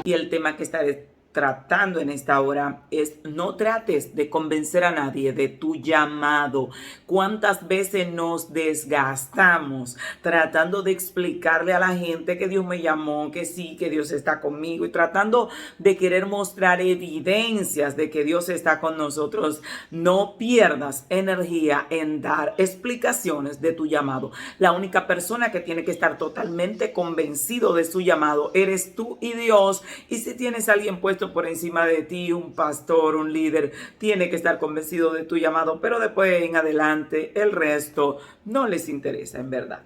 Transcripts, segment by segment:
Y el tema que estaré tratando en esta hora es: no trates de convencer a nadie de tu llamado. ¿Cuántas veces nos desgastamos tratando de explicarle a la gente que Dios me llamó, que sí, que Dios está conmigo, y tratando de querer mostrar evidencias de que Dios está con nosotros? No pierdas energía en dar explicaciones de tu llamado. La única persona que tiene que estar totalmente convencido de su llamado eres tú y Dios. Y si tienes a alguien puesto por encima de ti, un pastor, un líder, tiene que estar convencido de tu llamado, pero después en adelante el resto no les interesa en verdad.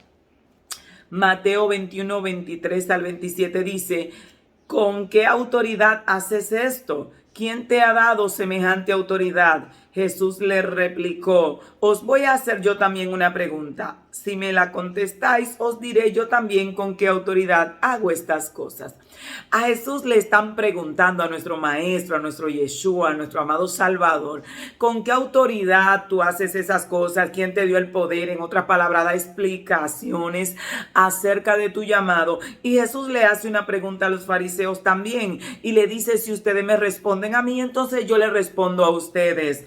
Mateo 21, 23 al 27 dice: ¿con qué autoridad haces esto? ¿Quién te ha dado semejante autoridad? Jesús le replicó: os voy a hacer yo también una pregunta. Si me la contestáis, os diré yo también con qué autoridad hago estas cosas. A Jesús le están preguntando, a nuestro Maestro, a nuestro Yeshua, a nuestro amado Salvador, ¿con qué autoridad tú haces esas cosas? ¿Quién te dio el poder? En otras palabras, da explicaciones acerca de tu llamado. Y Jesús le hace una pregunta a los fariseos también, y le dice: si ustedes me responden a mí, entonces yo les respondo a ustedes.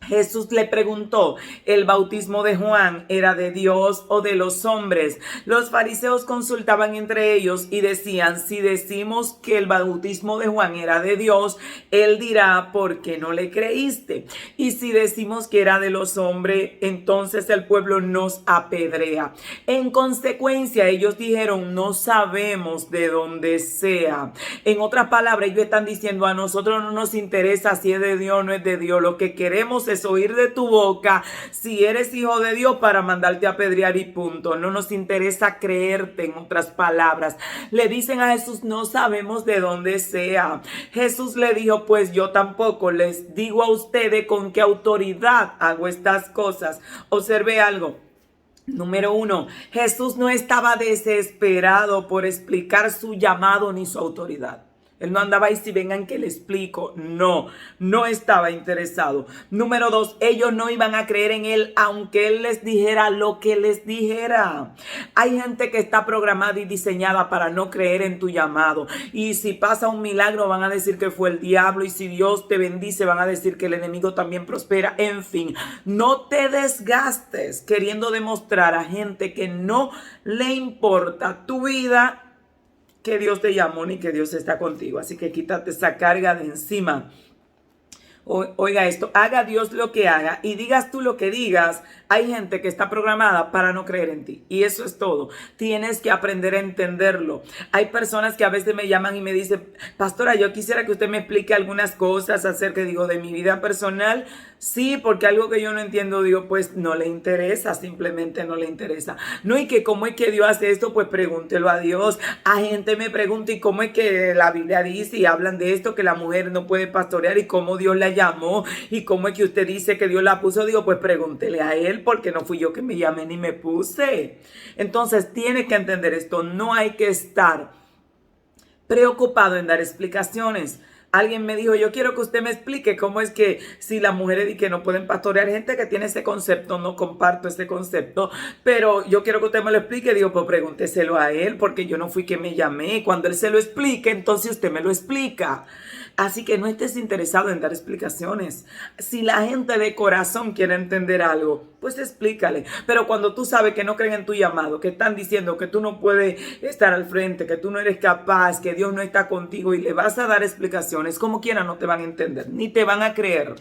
Jesús le preguntó: ¿el bautismo de Juan era de Dios o de los hombres? Los fariseos consultaban entre ellos y decían: si decimos que el bautismo de Juan era de Dios, él dirá: ¿por qué no le creíste? Y si decimos que era de los hombres, entonces el pueblo nos apedrea. En consecuencia, ellos dijeron: no sabemos de dónde sea. En otras palabras, ellos están diciendo: a nosotros no nos interesa si es de Dios o no es de Dios. Lo que queremos es oír de tu boca si eres hijo de Dios para mandarte a apedrear y punto. No nos interesa creerte. En otras palabras, le dicen a Jesús: no sabemos de dónde sea. Jesús le dijo: pues yo tampoco les digo a ustedes con qué autoridad hago estas cosas. Observe algo. Número 1, Jesús no estaba desesperado por explicar su llamado ni su autoridad. Él no andaba ahí: si vengan que le explico. No, no estaba interesado. Número 2, ellos no iban a creer en él aunque él les dijera lo que les dijera. Hay gente que está programada y diseñada para no creer en tu llamado. Y si pasa un milagro, van a decir que fue el diablo. Y si Dios te bendice, van a decir que el enemigo también prospera. En fin, no te desgastes queriendo demostrar a gente que no le importa tu vida que Dios te llamó ni que Dios está contigo. Así que quítate esa carga de encima. Oiga esto: haga Dios lo que haga y digas tú lo que digas, hay gente que está programada para no creer en ti. Y eso es todo. Tienes que aprender a entenderlo. Hay personas que a veces me llaman y me dicen: pastora, yo quisiera que usted me explique algunas cosas acerca, digo, de mi vida personal. Sí, porque algo que yo no entiendo, digo, pues no le interesa, simplemente no le interesa. No, y que cómo es que Dios hace esto, pues pregúntelo a Dios. A gente me pregunta: ¿y cómo es que la Biblia dice y hablan de esto, que la mujer no puede pastorear, y cómo Dios la llamó, y cómo es que usted dice que Dios la puso? Digo, pues pregúntele a él, porque no fui yo que me llamé ni me puse. Entonces tiene que entender esto: no hay que estar preocupado en dar explicaciones. Alguien me dijo: yo quiero que usted me explique cómo es que si las mujeres y que no pueden pastorear. Gente que tiene ese concepto, no comparto ese concepto, pero yo quiero que usted me lo explique. Digo, pues pregúnteselo a él, porque yo no fui que me llamé. Cuando él se lo explique, entonces usted me lo explica. Así que no estés interesado en dar explicaciones. Si la gente de corazón quiere entender algo, pues explícale. Pero cuando tú sabes que no creen en tu llamado, que están diciendo que tú no puedes estar al frente, que tú no eres capaz, que Dios no está contigo, y le vas a dar explicaciones, como quiera no te van a entender, ni te van a creer.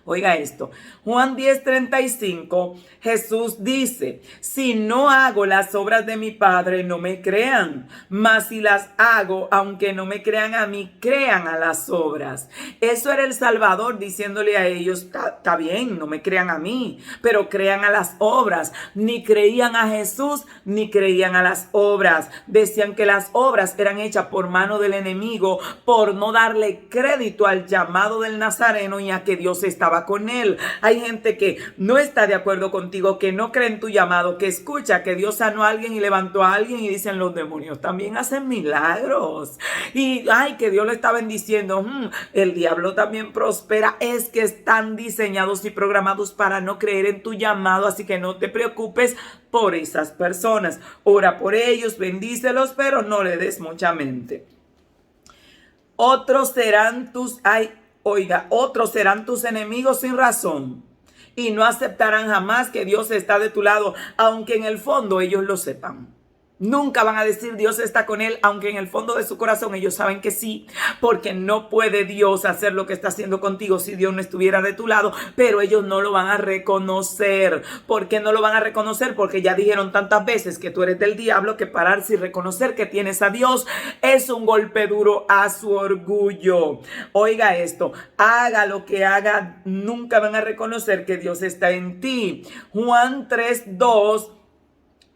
Oiga esto, Juan 10:35, Jesús dice: si no hago las obras de mi Padre, no me crean, mas si las hago, aunque no me crean a mí, crean a las obras. Eso era el Salvador diciéndole a ellos: está bien, no me crean a mí, pero crean a las obras. Ni creían a Jesús, ni creían a las obras. Decían que las obras eran hechas por mano del enemigo, por no darle crédito al llamado del Nazareno y a que Dios estaba con él. Hay gente que no está de acuerdo contigo, que no cree en tu llamado, que escucha que Dios sanó a alguien y levantó a alguien y dicen: los demonios también hacen milagros, y ay, que Dios lo está bendiciendo, el diablo también prospera. Es que están diseñados y programados para no creer en tu llamado. Así que no te preocupes por esas personas. Ora por ellos, bendícelos, pero no le des mucha mente. Otros serán tus enemigos sin razón y no aceptarán jamás que Dios está de tu lado, aunque en el fondo ellos lo sepan. Nunca van a decir Dios está con él, aunque en el fondo de su corazón ellos saben que sí, porque no puede Dios hacer lo que está haciendo contigo si Dios no estuviera de tu lado, pero ellos no lo van a reconocer. ¿Por qué no lo van a reconocer? Porque ya dijeron tantas veces que tú eres del diablo que pararse y reconocer que tienes a Dios es un golpe duro a su orgullo. Oiga esto, haga lo que haga, nunca van a reconocer que Dios está en ti. Juan 3:2.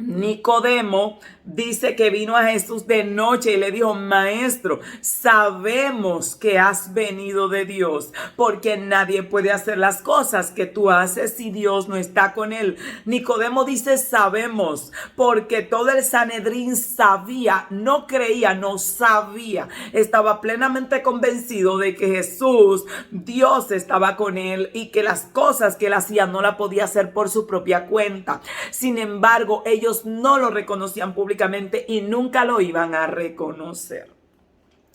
Nicodemo dice que vino a Jesús de noche y le dijo: Maestro, sabemos que has venido de Dios, porque nadie puede hacer las cosas que tú haces si Dios no está con él. Nicodemo dice sabemos, porque todo el Sanedrín sabía, no creía, no sabía, estaba plenamente convencido de que Jesús, Dios estaba con él y que las cosas que él hacía no las podía hacer por su propia cuenta. Sin embargo, ellos no lo reconocían públicamente y nunca lo iban a reconocer.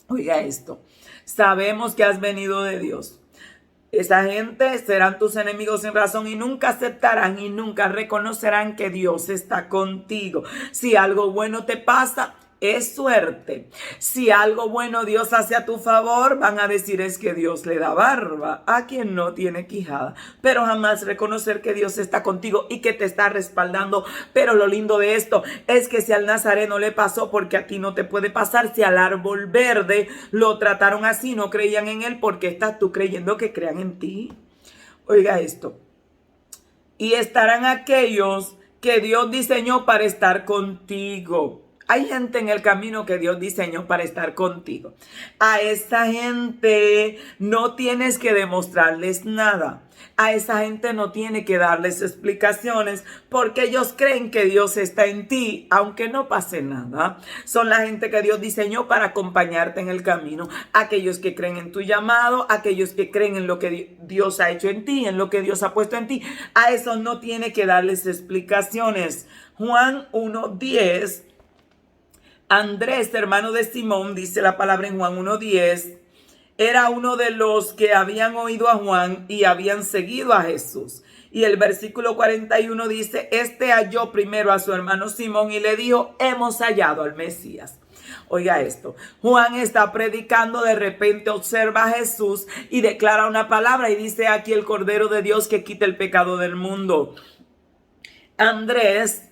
Oiga esto, sabemos que has venido de Dios. Esa gente serán tus enemigos sin razón y nunca aceptarán y nunca reconocerán que Dios está contigo. Si algo bueno te pasa, es suerte. Si algo bueno Dios hace a tu favor, van a decir es que Dios le da barba a quien no tiene quijada. Pero jamás reconocer que Dios está contigo y que te está respaldando. Pero lo lindo de esto es que si al nazareno le pasó, porque a ti no te puede pasar. Si al árbol verde lo trataron así, no creían en él, ¿por qué estás tú creyendo que crean en ti? Oiga esto. Y estarán aquellos que Dios diseñó para estar contigo. Hay gente en el camino que Dios diseñó para estar contigo. A esa gente no tienes que demostrarles nada. A esa gente no tiene que darles explicaciones porque ellos creen que Dios está en ti, aunque no pase nada. Son la gente que Dios diseñó para acompañarte en el camino. Aquellos que creen en tu llamado, aquellos que creen en lo que Dios ha hecho en ti, en lo que Dios ha puesto en ti. A esos no tiene que darles explicaciones. Juan 1:10. Andrés, hermano de Simón, dice la palabra en Juan 1:10, era uno de los que habían oído a Juan y habían seguido a Jesús. Y el versículo 41 dice, este halló primero a su hermano Simón y le dijo, hemos hallado al Mesías. Oiga esto, Juan está predicando, de repente observa a Jesús y declara una palabra y dice, aquí el Cordero de Dios que quita el pecado del mundo. Andrés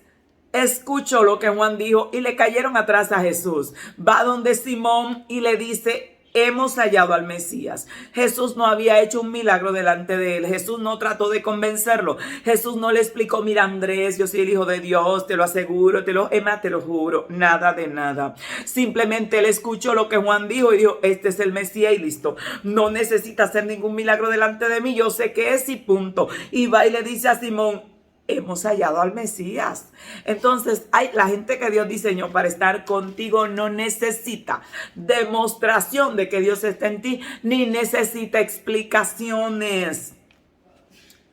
escuchó lo que Juan dijo y le cayeron atrás a Jesús. Va donde Simón y le dice, hemos hallado al Mesías. Jesús no había hecho un milagro delante de él. Jesús no trató de convencerlo. Jesús no le explicó, mira Andrés, yo soy el Hijo de Dios, te lo aseguro, te lo juro. Nada de nada. Simplemente él escuchó lo que Juan dijo y dijo, este es el Mesías y listo. No necesita hacer ningún milagro delante de mí, yo sé que es y punto. Y va y le dice a Simón, hemos hallado al Mesías. Entonces, la gente que Dios diseñó para estar contigo no necesita demostración de que Dios está en ti, ni necesita explicaciones.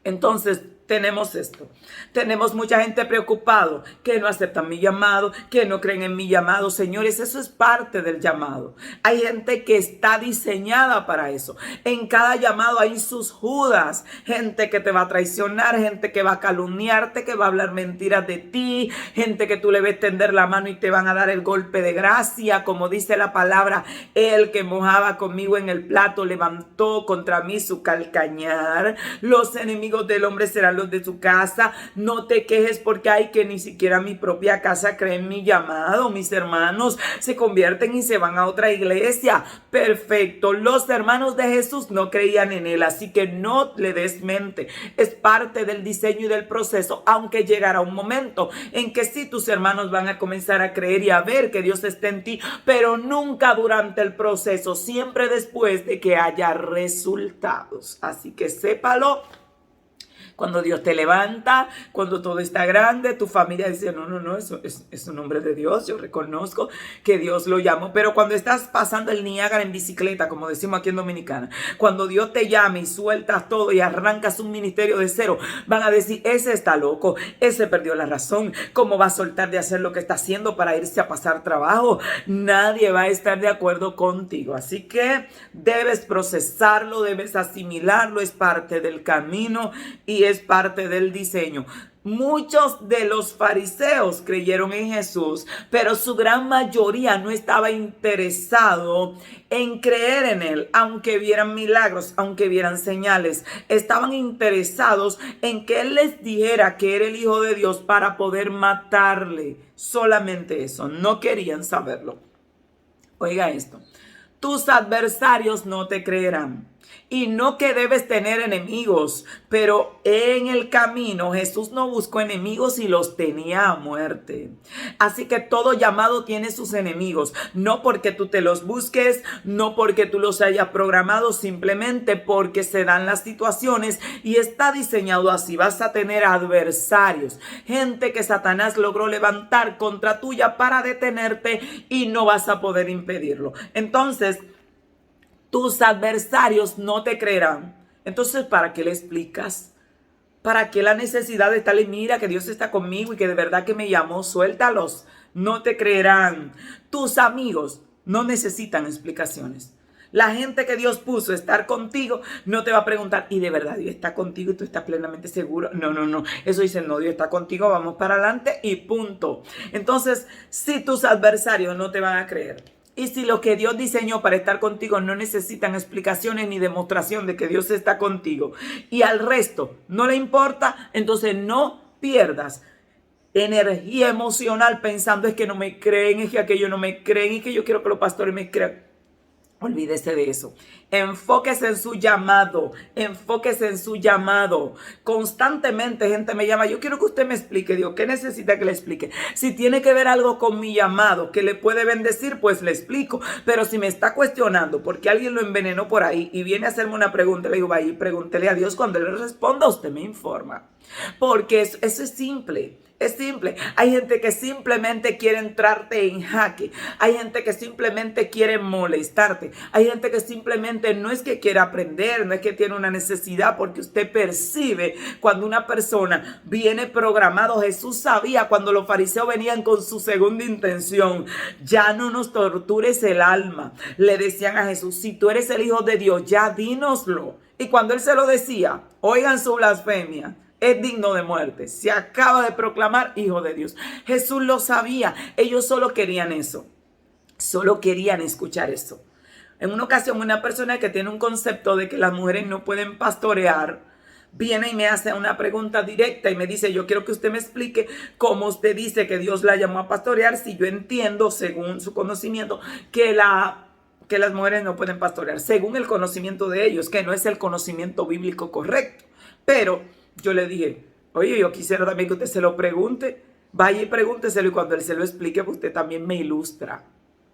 Entonces, tenemos esto. Tenemos mucha gente preocupado que no aceptan mi llamado, que no creen en mi llamado. Señores, eso es parte del llamado. Hay gente que está diseñada para eso. En cada llamado hay sus Judas. Gente que te va a traicionar, gente que va a calumniarte, que va a hablar mentiras de ti, gente que tú le ves tender la mano y te van a dar el golpe de gracia. Como dice la palabra, el que mojaba conmigo en el plato levantó contra mí su calcañar. Los enemigos del hombre serán los de su casa. No te quejes porque hay que ni siquiera mi propia casa cree en mi llamado. Mis hermanos se convierten y se van a otra iglesia. Perfecto. Los hermanos de Jesús no creían en él, así que no le des mente. Es parte del diseño y del proceso, aunque llegará un momento en que sí tus hermanos van a comenzar a creer y a ver que Dios está en ti, pero nunca durante el proceso, siempre después de que haya resultados. Así que sépalo. Cuando Dios te levanta, cuando todo está grande, tu familia dice, no, eso es un hombre de Dios, yo reconozco que Dios lo llamó. Pero cuando estás pasando el Niágara en bicicleta, como decimos aquí en Dominicana, cuando Dios te llama y sueltas todo y arrancas un ministerio de cero, van a decir, ese está loco, ese perdió la razón, ¿cómo va a soltar de hacer lo que está haciendo para irse a pasar trabajo? Nadie va a estar de acuerdo contigo. Así que debes procesarlo, debes asimilarlo, es parte del camino y es parte del diseño. Muchos de los fariseos creyeron en Jesús, pero su gran mayoría no estaba interesado en creer en él, aunque vieran milagros, aunque vieran señales. Estaban interesados en que él les dijera que era el Hijo de Dios para poder matarle. Solamente eso, no querían saberlo. Oiga esto, tus adversarios no te creerán. Y no que debes tener enemigos, pero en el camino Jesús no buscó enemigos y los tenía a muerte. Así que todo llamado tiene sus enemigos, no porque tú te los busques, no porque tú los hayas programado, simplemente porque se dan las situaciones y está diseñado así. Vas a tener adversarios, gente que Satanás logró levantar contra tuya para detenerte y no vas a poder impedirlo. Entonces, tus adversarios no te creerán. Entonces, ¿para qué le explicas? ¿Para qué la necesidad de estarle, mira que Dios está conmigo y que de verdad que me llamó? Suéltalos. No te creerán. Tus amigos no necesitan explicaciones. La gente que Dios puso a estar contigo no te va a preguntar, ¿y de verdad Dios está contigo y tú estás plenamente seguro? No. Eso dice, no, Dios está contigo, vamos para adelante y punto. Entonces, si tus adversarios no te van a creer, y si lo que Dios diseñó para estar contigo no necesitan explicaciones ni demostración de que Dios está contigo, y al resto no le importa, entonces no pierdas energía emocional pensando es que no me creen, es que aquello no me creen, y que yo quiero que los pastores me crean. Olvídese de eso. Enfóquese en su llamado. Enfóquese en su llamado. Constantemente gente me llama. Yo quiero que usted me explique. Digo, ¿qué necesita que le explique? Si tiene que ver algo con mi llamado que le puede bendecir, pues le explico. Pero si me está cuestionando porque alguien lo envenenó por ahí y viene a hacerme una pregunta, le digo, vaya y pregúntele a Dios. Cuando él le responda, usted me informa. Porque eso es simple. Es simple. Hay gente que simplemente quiere entrarte en jaque. Hay gente que simplemente quiere molestarte. Hay gente que simplemente no es que quiere aprender, no es que tiene una necesidad, porque usted percibe cuando una persona viene programado. Jesús sabía cuando los fariseos venían con su segunda intención. Ya no nos tortures el alma. Le decían a Jesús, si tú eres el Hijo de Dios, ya dínoslo. Y cuando él se lo decía, oigan su blasfemia. Es digno de muerte. Se acaba de proclamar Hijo de Dios. Jesús lo sabía. Ellos solo querían eso. Solo querían escuchar eso. En una ocasión, una persona que tiene un concepto de que las mujeres no pueden pastorear, viene y me hace una pregunta directa y me dice, yo quiero que usted me explique cómo usted dice que Dios la llamó a pastorear, si yo entiendo, según su conocimiento, que las mujeres no pueden pastorear, según el conocimiento de ellos, que no es el conocimiento bíblico correcto. Pero yo le dije, oye, yo quisiera también que usted se lo pregunte. Vaya y pregúnteselo y cuando él se lo explique, pues usted también me ilustra.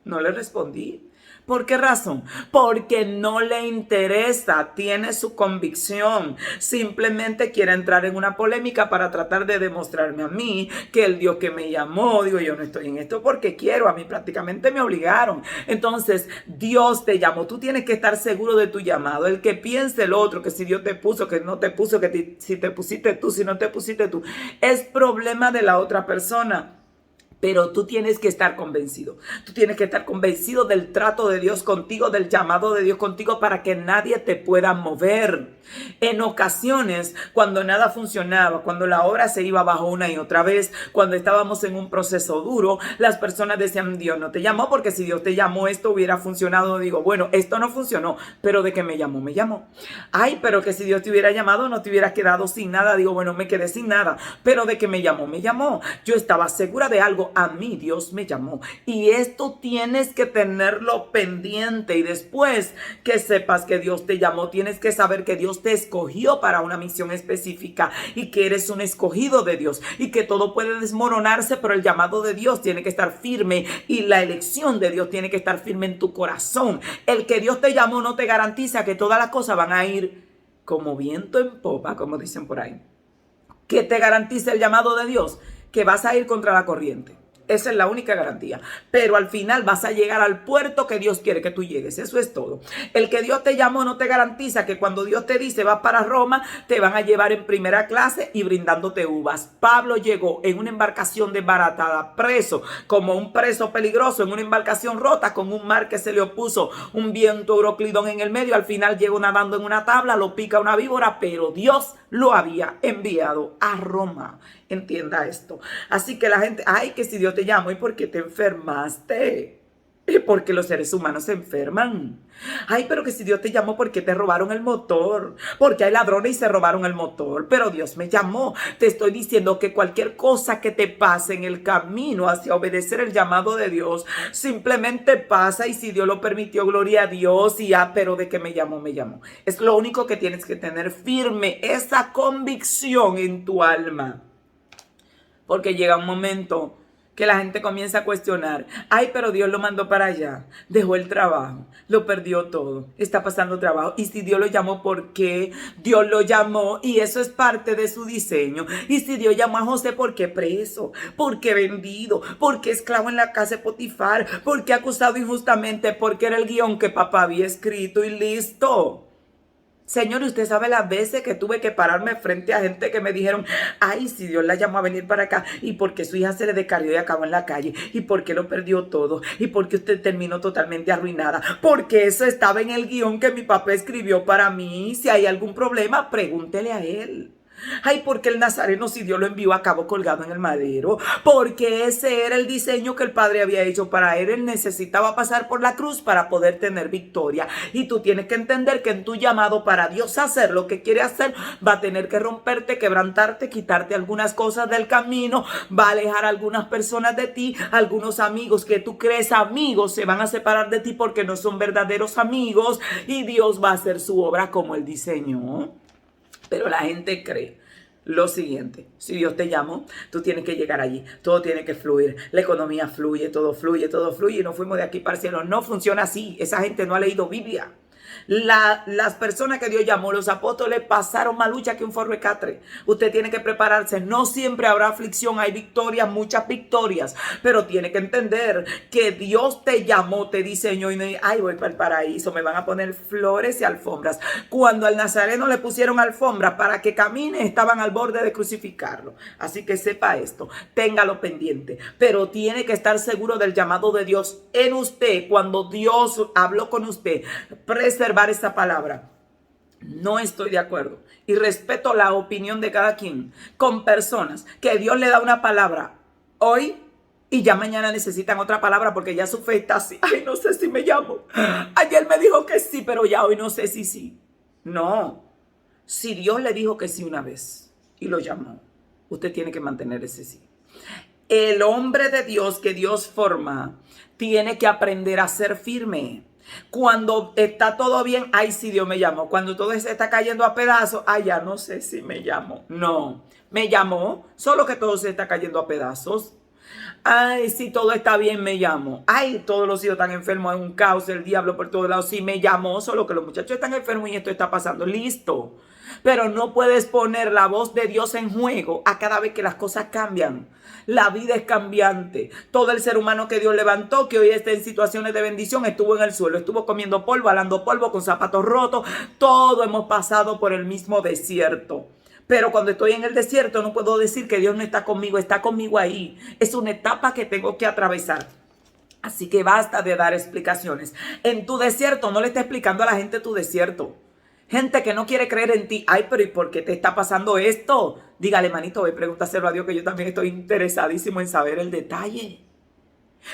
No le respondí. ¿Por qué razón? Porque no le interesa, tiene su convicción. Simplemente quiere entrar en una polémica para tratar de demostrarme a mí que el Dios que me llamó, digo, yo no estoy en esto porque quiero, a mí prácticamente me obligaron. Entonces, Dios te llamó, tú tienes que estar seguro de tu llamado. El que piense el otro, que si Dios te puso, que no te puso, que si te pusiste tú, si no te pusiste tú, es problema de la otra persona. Pero tú tienes que estar convencido. Tú tienes que estar convencido del trato de Dios contigo, del llamado de Dios contigo, para que nadie te pueda mover. En ocasiones, cuando nada funcionaba, cuando la obra se iba abajo una y otra vez, cuando estábamos en un proceso duro, las personas decían, Dios no te llamó, porque si Dios te llamó, esto hubiera funcionado. Digo, bueno, esto no funcionó, pero de que me llamó, me llamó. Ay, pero que si Dios te hubiera llamado, no te hubieras quedado sin nada. Digo, bueno, me quedé sin nada, pero de que me llamó, me llamó. Yo estaba segura de algo. A mí Dios me llamó y esto tienes que tenerlo pendiente, y después que sepas que Dios te llamó, tienes que saber que Dios te escogió para una misión específica y que eres un escogido de Dios y que todo puede desmoronarse, pero el llamado de Dios tiene que estar firme y la elección de Dios tiene que estar firme en tu corazón. El que Dios te llamó no te garantiza que todas las cosas van a ir como viento en popa, como dicen por ahí. que te garantice el llamado de Dios, que vas a ir contra la corriente. Esa es la única garantía. Pero al final vas a llegar al puerto que Dios quiere que tú llegues. Eso es todo. El que Dios te llamó no te garantiza que cuando Dios te dice vas para Roma, te van a llevar en primera clase y brindándote uvas. Pablo llegó en una embarcación desbaratada, preso, como un preso peligroso, en una embarcación rota, con un mar que se le opuso, un viento euroclidón en el medio. Al final llegó nadando en una tabla, lo pica una víbora, pero Dios lo había enviado a Roma. Entienda esto. Así que la gente, ay, que si Dios te llamó, ¿y por qué te enfermaste? Porque los seres humanos se enferman. Ay, pero que si Dios te llamó, ¿por qué te robaron el motor? Porque hay ladrones y se robaron el motor. Pero Dios me llamó. Te estoy diciendo que cualquier cosa que te pase en el camino hacia obedecer el llamado de Dios, simplemente pasa, y si Dios lo permitió, gloria a Dios. Y pero de que me llamó, me llamó. Es lo único que tienes que tener firme, esa convicción en tu alma. Porque llega un momento que la gente comienza a cuestionar. Ay, pero Dios lo mandó para allá. Dejó el trabajo. Lo perdió todo. Está pasando trabajo. Y si Dios lo llamó, ¿por qué? Dios lo llamó y eso es parte de su diseño. Y si Dios llamó a José, ¿por qué preso? ¿Por qué vendido? ¿Por qué esclavo en la casa de Potifar? ¿Por qué acusado injustamente? Porque era el guión que papá había escrito y listo. Señor, usted sabe las veces que tuve que pararme frente a gente que me dijeron, ay, si Dios la llamó a venir para acá, y porque su hija se le descarrió y acabó en la calle, y porque lo perdió todo, y porque usted terminó totalmente arruinada, porque eso estaba en el guión que mi papá escribió para mí. Si hay algún problema, pregúntele a él. Ay, porque el Nazareno, si Dios lo envió, acabó colgado en el madero, porque ese era el diseño que el Padre había hecho para él. Él necesitaba pasar por la cruz para poder tener victoria. Y tú tienes que entender que en tu llamado, para Dios hacer lo que quiere hacer, va a tener que romperte, quebrantarte, quitarte algunas cosas del camino, va a alejar a algunas personas de ti. Algunos amigos que tú crees amigos se van a separar de ti porque no son verdaderos amigos, y Dios va a hacer su obra como él diseñó. Pero la gente cree lo siguiente: si Dios te llamó, tú tienes que llegar allí, todo tiene que fluir, la economía fluye, todo fluye, y nos fuimos de aquí para el cielo. No funciona así. Esa gente no ha leído Biblia. Las personas que Dios llamó, los apóstoles, pasaron más lucha que un forro de catre. Usted tiene que prepararse. No siempre habrá aflicción, hay victorias, muchas victorias, pero tiene que entender que Dios te llamó, te diseñó, y no, ay, voy para el paraíso, me van a poner flores y alfombras. Cuando al Nazareno le pusieron alfombras para que camine, estaban al borde de crucificarlo. Así que sepa esto, téngalo pendiente, pero tiene que estar seguro del llamado de Dios en usted. Cuando Dios habló con usted, preservar esa palabra. No estoy de acuerdo y respeto la opinión de cada quien con personas que Dios le da una palabra hoy y ya mañana necesitan otra palabra porque ya su fe está así. Ay, no sé si me llamo. Ayer me dijo que sí, pero ya hoy no sé si sí. No. Si Dios le dijo que sí una vez y lo llamó, usted tiene que mantener ese sí. El hombre de Dios que Dios forma tiene que aprender a ser firme. Cuando está todo bien, ay, sí, Dios me llamó. Cuando todo se está cayendo a pedazos, ay, ya no sé si me llamó. No, me llamó, solo que todo se está cayendo a pedazos. Ay, sí, todo está bien, me llamó. Ay, todos los hijos están enfermos, hay un caos, el diablo por todos lados. Sí, me llamó, solo que los muchachos están enfermos y esto está pasando. Listo. Pero no puedes poner la voz de Dios en juego a cada vez que las cosas cambian. La vida es cambiante. Todo el ser humano que Dios levantó, que hoy está en situaciones de bendición, estuvo en el suelo, estuvo comiendo polvo, alando polvo, con zapatos rotos. Todos hemos pasado por el mismo desierto. Pero cuando estoy en el desierto no puedo decir que Dios no está conmigo ahí. Es una etapa que tengo que atravesar. Así que basta de dar explicaciones. En tu desierto no le está explicando a la gente tu desierto. Gente que no quiere creer en ti. Ay, pero ¿y por qué te está pasando esto? Dígale, manito, voy a preguntárselo a Dios, que yo también estoy interesadísimo en saber el detalle.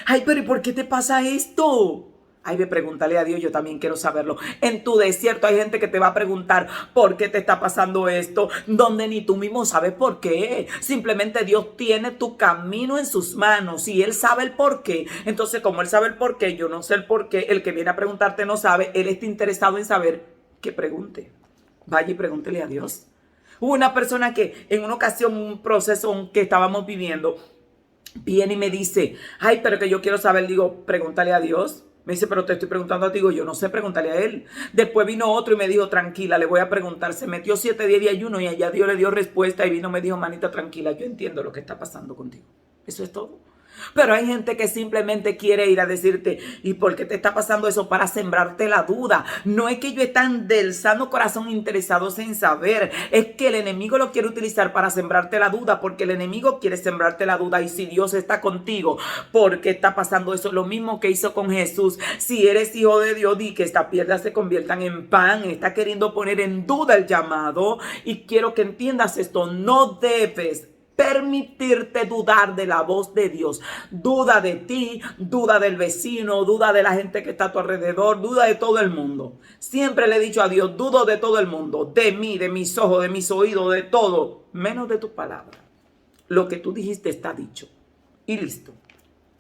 Ay, pero ¿y por qué te pasa esto? Ay, ve, pregúntale a Dios, yo también quiero saberlo. En tu desierto hay gente que te va a preguntar por qué te está pasando esto, donde ni tú mismo sabes por qué. Simplemente Dios tiene tu camino en sus manos y Él sabe el por qué. Entonces, como Él sabe el por qué, yo no sé el por qué, el que viene a preguntarte no sabe, Él está interesado en saber. Que pregunte, vaya y pregúntele a Dios. Hubo una persona que en una ocasión, un proceso que estábamos viviendo, viene y me dice, ay, pero que yo quiero saber. Digo, pregúntale a Dios. Me dice, pero te estoy preguntando a ti. Digo, yo no sé, preguntarle a él. Después vino otro y me dijo, tranquila, le voy a preguntar. Se metió 7 días de ayuno y allá Dios le dio respuesta y vino y me dijo, manita, tranquila, yo entiendo lo que está pasando contigo. Eso es todo. Pero hay gente que simplemente quiere ir a decirte, ¿y por qué te está pasando eso? Para sembrarte la duda. No es que ellos están del sano corazón interesados en saber. Es que el enemigo lo quiere utilizar para sembrarte la duda, porque el enemigo quiere sembrarte la duda. Y si Dios está contigo, ¿por qué está pasando eso? Lo mismo que hizo con Jesús. Si eres hijo de Dios, di que estas piedras se conviertan en pan. Está queriendo poner en duda el llamado. Y quiero que entiendas esto. No debes permitirte dudar de la voz de Dios. Duda de ti, duda del vecino, duda de la gente que está a tu alrededor, duda de todo el mundo. Siempre le he dicho a Dios, dudo de todo el mundo, de mí, de mis ojos, de mis oídos, de todo, menos de tu palabra. Lo que tú dijiste está dicho y listo.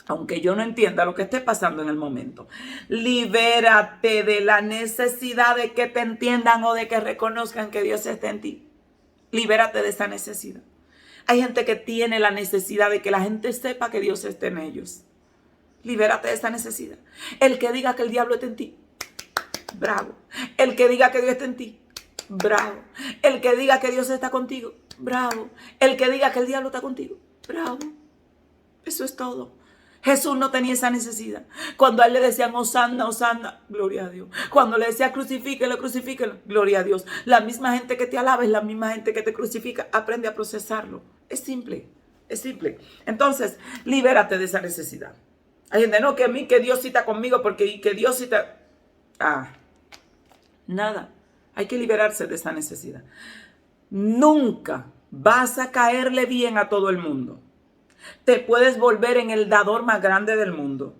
Aunque yo no entienda lo que esté pasando en el momento. Libérate de la necesidad de que te entiendan o de que reconozcan que Dios está en ti. Libérate de esa necesidad. Hay gente que tiene la necesidad de que la gente sepa que Dios está en ellos. Libérate de esa necesidad. El que diga que el diablo está en ti, bravo. El que diga que Dios está en ti, bravo. El que diga que Dios está contigo, bravo. El que diga que el diablo está contigo, bravo. Eso es todo. Jesús no tenía esa necesidad. Cuando a él le decían, Hosanna, Hosanna, gloria a Dios. Cuando le decía, crucifíquelo, crucifíquelo, gloria a Dios. La misma gente que te alaba es la misma gente que te crucifica. Aprende a procesarlo. Es simple, es simple. Entonces, libérate de esa necesidad. Hay gente, no, que a mí, que Dios sí está conmigo, porque que Dios sí está... Nada. Hay que liberarse de esa necesidad. Nunca vas a caerle bien a todo el mundo. Te puedes volver en el dador más grande del mundo.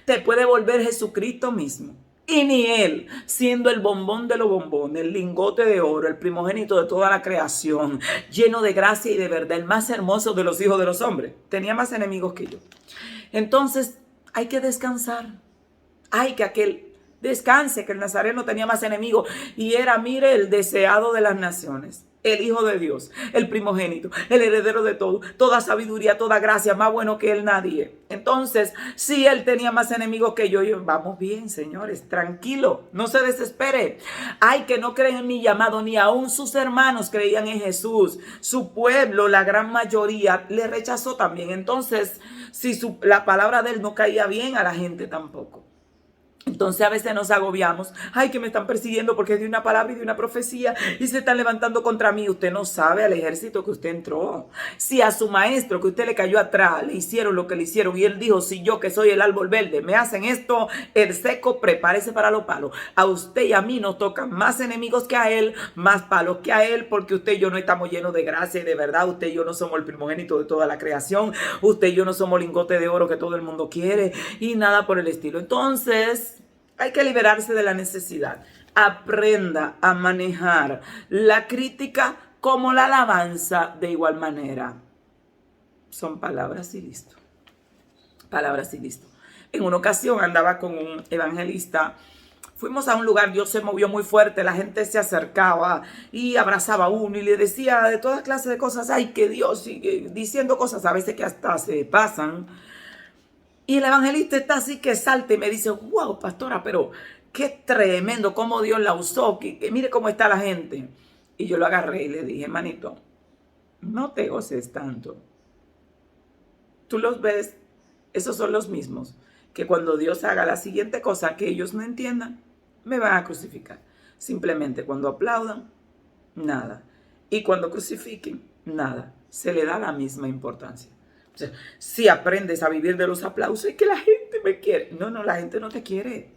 Te puede volver Jesucristo mismo. Y ni él, siendo el bombón de los bombones, el lingote de oro, el primogénito de toda la creación, lleno de gracia y de verdad, el más hermoso de los hijos de los hombres, tenía más enemigos que yo. Entonces, hay que descansar. Hay que aquel descanse, que el Nazareno tenía más enemigos y era, mire, el deseado de las naciones. El Hijo de Dios, el primogénito, el heredero de todo, toda sabiduría, toda gracia, más bueno que él nadie. Entonces, si él tenía más enemigos que yo, vamos bien, señores, tranquilo, no se desespere. Hay que no creen en mi llamado, ni aún sus hermanos creían en Jesús. Su pueblo, la gran mayoría, le rechazó también. Entonces, si la palabra de él no caía bien, a la gente tampoco. Entonces a veces nos agobiamos. Ay, que me están persiguiendo porque di una palabra y di una profecía y se están levantando contra mí. Usted no sabe al ejército que usted entró. Si a su maestro que usted le cayó atrás le hicieron lo que le hicieron y él dijo, si yo que soy el árbol verde me hacen esto, el seco, prepárese para los palos. A usted y a mí nos tocan más enemigos que a él, más palos que a él, porque usted y yo no estamos llenos de gracia y de verdad. Usted y yo no somos el primogénito de toda la creación. Usted y yo no somos lingote de oro que todo el mundo quiere y nada por el estilo. Entonces, hay que liberarse de la necesidad. Aprenda a manejar la crítica como la alabanza de igual manera. Son palabras y listo. Palabras y listo. En una ocasión andaba con un evangelista. Fuimos a un lugar, Dios se movió muy fuerte, la gente se acercaba y abrazaba a uno y le decía de todas clases de cosas. Ay, que Dios sigue diciendo cosas a veces que hasta se pasan. Y el evangelista está así que salta y me dice, wow, pastora, pero qué tremendo cómo Dios la usó, que mire cómo está la gente. Y yo lo agarré y le dije, manito, no te goces tanto. Tú los ves, esos son los mismos, que cuando Dios haga la siguiente cosa que ellos no entiendan, me van a crucificar. Simplemente cuando aplaudan, nada. Y cuando crucifiquen, nada. Se le da la misma importancia. O sea, si aprendes a vivir de los aplausos y que la gente me quiere. No, la gente no te quiere.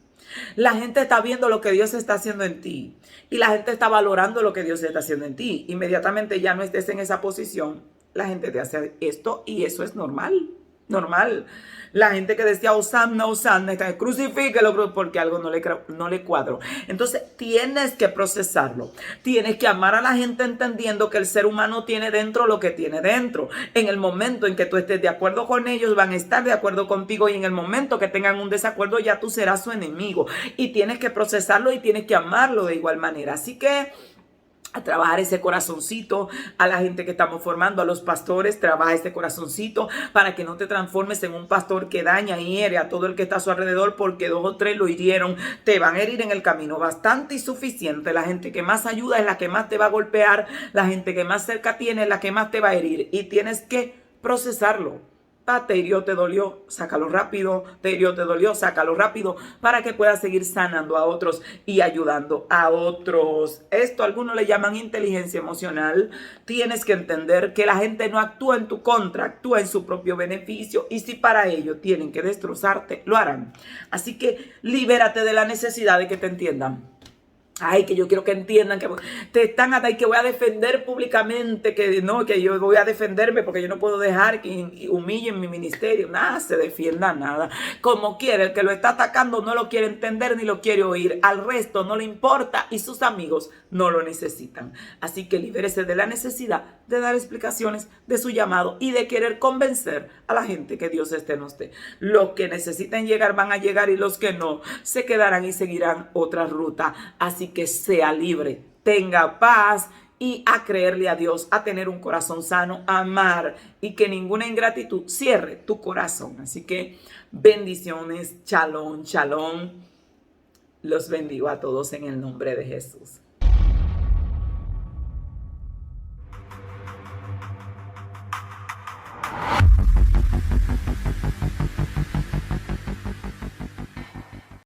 La gente está viendo lo que Dios está haciendo en ti. Y la gente está valorando lo que Dios está haciendo en ti. Inmediatamente ya no estés en esa posición, la gente te hace esto y eso es normal. Normal. La gente que decía Hosanna, Hosanna, crucifíquelo porque algo no le cuadro. Entonces tienes que procesarlo. Tienes que amar a la gente entendiendo que el ser humano tiene dentro lo que tiene dentro. En el momento en que tú estés de acuerdo con ellos, van a estar de acuerdo contigo. Y en el momento que tengan un desacuerdo, ya tú serás su enemigo. Y tienes que procesarlo y tienes que amarlo de igual manera. Así que a trabajar ese corazoncito, a la gente que estamos formando, a los pastores, trabaja ese corazoncito para que no te transformes en un pastor que daña y hiere a todo el que está a su alrededor, porque 2 o 3 lo hirieron, te van a herir en el camino bastante y suficiente. La gente que más ayuda es la que más te va a golpear, la gente que más cerca tiene es la que más te va a herir, y tienes que procesarlo. Te hirió, te dolió, sácalo rápido, te hirió, te dolió, sácalo rápido, para que puedas seguir sanando a otros y ayudando a otros. Esto algunos le llaman inteligencia emocional. Tienes que entender que la gente no actúa en tu contra, actúa en su propio beneficio, y si para ello tienen que destrozarte, lo harán. Así que libérate de la necesidad de que te entiendan. Ay, que yo quiero que entiendan que te están hasta y que voy a defender públicamente, que no, que yo voy a defenderme porque yo no puedo dejar que humillen mi ministerio. Nada se defienda, nada. Como quiere, el que lo está atacando no lo quiere entender ni lo quiere oír. Al resto no le importa y sus amigos no lo necesitan. Así que libérese de la necesidad de dar explicaciones de su llamado y de querer convencer a la gente que Dios esté en usted. Los que necesiten llegar van a llegar, y los que no se quedarán y seguirán otra ruta. Así que sea libre, tenga paz y a creerle a Dios, a tener un corazón sano, a amar, y que ninguna ingratitud cierre tu corazón. Así que bendiciones, shalom, shalom. Los bendigo a todos en el nombre de Jesús.